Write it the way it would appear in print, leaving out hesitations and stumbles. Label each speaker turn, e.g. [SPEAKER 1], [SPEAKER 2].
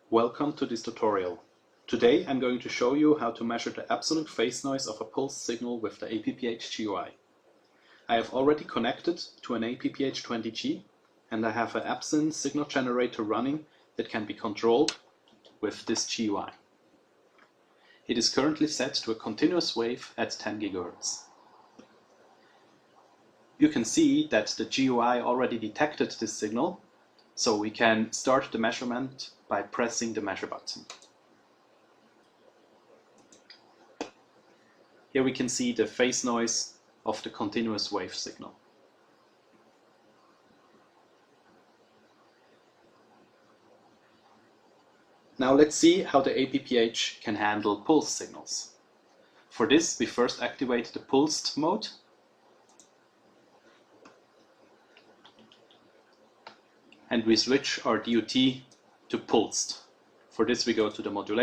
[SPEAKER 1] Welcome to this tutorial. Today I'm going to show you how to measure the absolute phase noise of a pulse signal with the APPH GUI. I have already connected to an APPH20G and I have an absence signal generator running that can be controlled with this GUI. It is currently set to a continuous wave at 10 GHz. You can see that the GUI already detected this signal, so we can start the measurement by pressing the measure button. Here we can see the phase noise of the continuous wave signal. Now let's see how the APPH can handle pulse signals. For this, we first activate the pulsed mode. And we switch our DUT to pulsed. For this we go to the modulation